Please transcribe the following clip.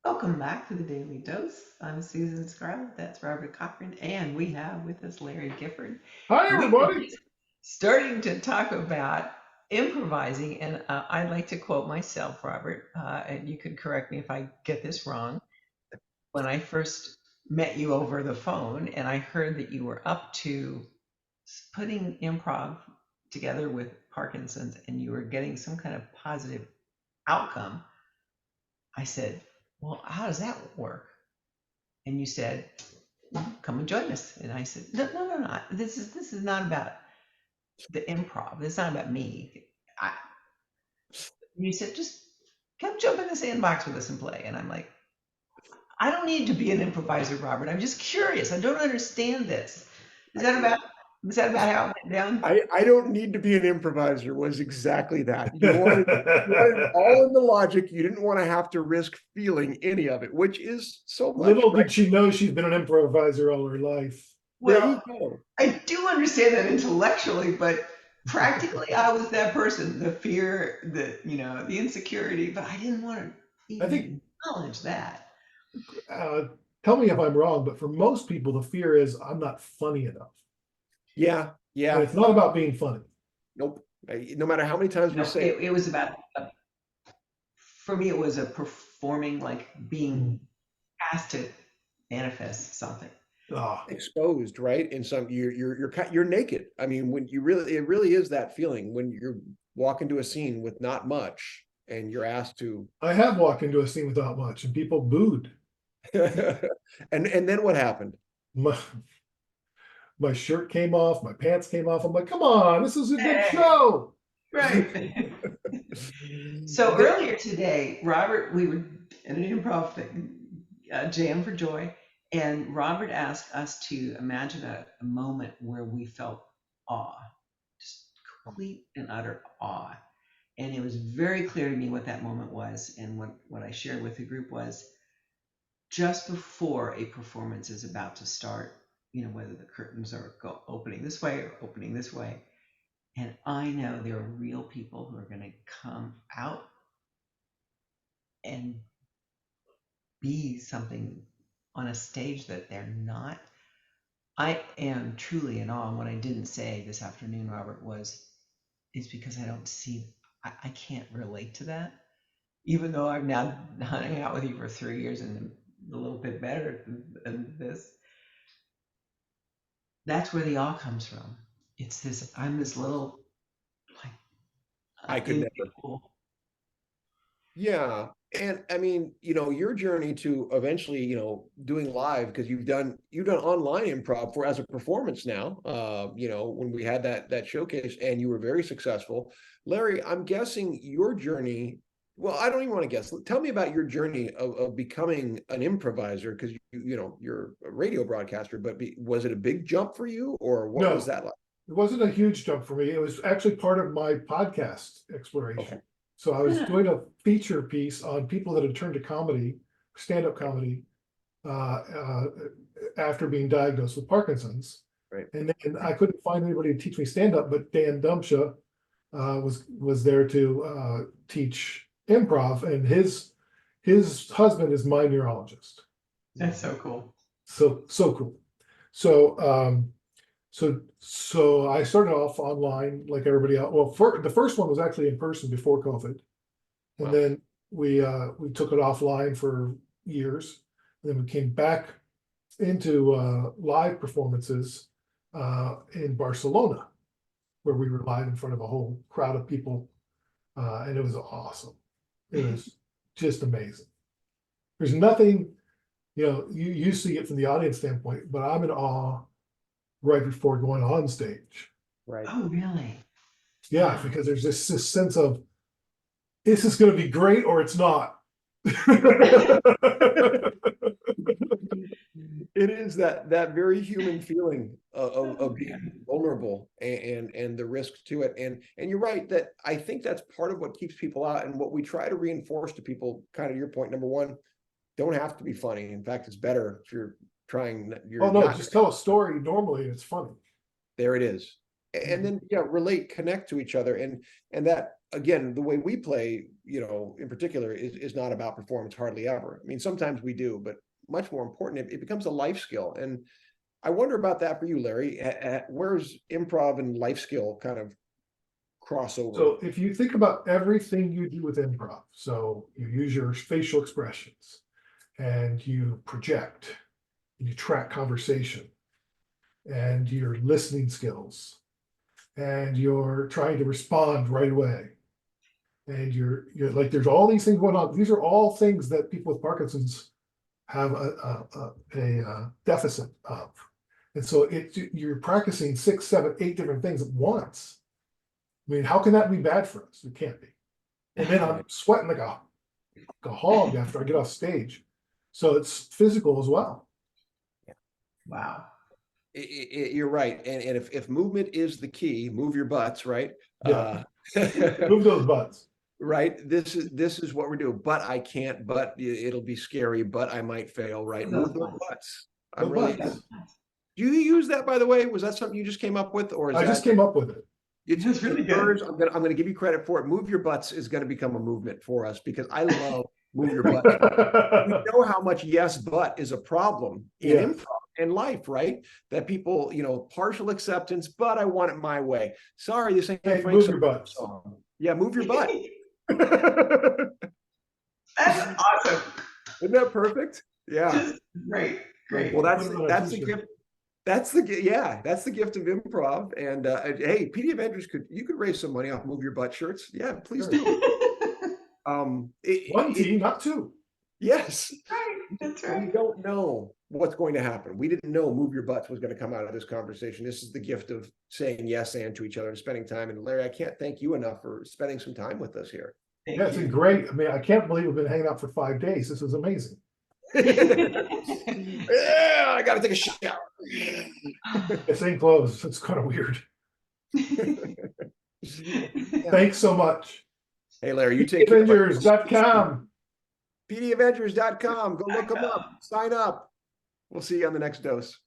Welcome back to the Daily Dose. I'm Susan Scarlett. That's Robert Cochran. And we have with us Larry Gifford. Hi, We were everybody. just starting to talk about improvising. And I'd like to quote myself, Robert, and you could correct me if I get this wrong. When I first met you over the phone and I heard that you were up to putting improv together with Parkinson's and you were getting some kind of positive outcome, I said, well, how does that work? And you said, well, come and join us. And I said, no, no, no, no. This is not about the improv. It's not about me. I, you said, just come jump in the sandbox with us and play. And I'm like, I don't need to be an improviser, Robert. I'm just curious. I don't understand this. Is that about is that about how it went down? I don't need to be an improviser was exactly that. You wanted it all in the logic. You didn't want to have to risk feeling any of it, which is so much, Little right? did she know she's been an improviser all her life. There you Well, go. I do understand that intellectually, but practically I was that person, the fear, the insecurity, but I didn't want to I think, even acknowledge that. uh, tell me if I'm wrong, but for most people, the fear is I'm not funny enough. Yeah, And yeah. it's not about being funny. Nope. No matter how many times we No, say it was about, for me, it was a performing, like being asked to manifest something. Ah, exposed, right? And some you're naked. I mean, when it really is that feeling when you're walking to a scene with not much and you're asked to I have walked into a scene without much and people booed. and then what happened? My, my shirt came off, my pants came off. I'm like, come on, this is a good Hey, show. right. So The- earlier today, Robert, we were in an improv thing, Jam for Joy, and Robert asked us to imagine a moment where we felt awe, just complete and utter awe. And it was very clear to me what that moment was. And what I shared with the group was just before a performance is about to start, whether the curtains are opening this way or opening this way. And I know there are real people who are going to come out and be something on a stage that they're not. I am truly in awe. And what I didn't say this afternoon, Robert, was it's because I don't see, I can't relate to that. Even though I've now hung out with you for 3 years and a little bit better than this, that's where the awe comes from. It's this, I'm this little, like, I could never. individual. Yeah. And I mean, your journey to eventually, doing live because you've done online improv for as a performance now. When we had that showcase and you were very successful. Larry, I'm guessing your journey, well, I don't even want to guess. Tell me about your journey of becoming an improviser because you're a radio broadcaster, but was it a big jump for you or what was No, that like? it wasn't a huge jump for me. It was actually part of my podcast exploration. Okay. So I was doing a feature piece on people that had turned to comedy, stand-up comedy, uh, uh, after being diagnosed with Parkinson's. Right. And then I couldn't find anybody to teach me stand-up, but Dan Dumsha was there to teach improv, and his husband is my neurologist. That's so cool. So cool. So so I started off online like everybody else. Well, the first one was actually in person before COVID, and Wow. then we took it offline for years. And then we came back into live performances in Barcelona, where we were live in front of a whole crowd of people, and it was awesome. It was just amazing. There's nothing, you see it from the audience standpoint, but I'm in awe right before going on stage. Right. Oh, really? Yeah, Wow. because there's this sense of this is going to be great or it's not. It is that very human feeling Oh, of yeah. being vulnerable and the risk to it. And you're right that I think that's part of what keeps people out and what we try to reinforce to people, kind of your point, number one, don't have to be funny. In fact, it's better if you're Oh you're no, not. just tell a story normally and it's funny. There it is. And then connect to each other and that again, the way we play, in particular, is not about performance hardly ever. I mean, sometimes we do, but much more important, it becomes a life skill. And I wonder about that for you, Larry. Where's improv and life skill kind of crossover? So if you think about everything you do with improv, so you use your facial expressions and you project, and you track conversation and your listening skills and you're trying to respond right away. And you're like, there's all these things going on. These are all things that people with Parkinson's have a deficit of. And so you're practicing 6, 7, 8 different things at once. I mean, how can that be bad for us? It can't be. And then I'm sweating like a hog after I get off stage. So it's physical as well. Wow. You're right. And if movement is the key, move your butts, right? Yeah. Move those butts. Right. This is what we're doing. But I can't, but it'll be scary, but I might fail, right? Move those butts. I'm really. Butts. Do you use that, by the way? Was that something you just came up with, or is I just came up with it. It's really good. I'm gonna give you credit for it. Move your butts is gonna become a movement for us because I love move your butts. We know how much yes, but is a problem in improv and life, right? That people, partial acceptance, but I want it my way. Sorry, this ain't Hey, Frank move your butts. song. Yeah, move your butt. That's awesome. Isn't that perfect? Yeah. Just great. Well, that's the gift. That's the gift of improv. And hey, PD Avengers you could raise some money off Move Your Butt shirts. Yeah, please do. One team, not two. Yes. Right. That's right. We don't know what's going to happen. We didn't know Move Your Butts was going to come out of this conversation. This is the gift of saying yes and to each other and spending time. And Larry, I can't thank you enough for spending some time with us here. Yeah, it's been great. I mean, I can't believe we've been hanging out for 5 days. This is amazing. Yeah, I gotta take a shower. This ain't closed. It's kind of weird. Thanks so much. Hey, Larry, you take Avengers.com. PDAvengers.com. Go look them up. Sign up. We'll see you on the next dose.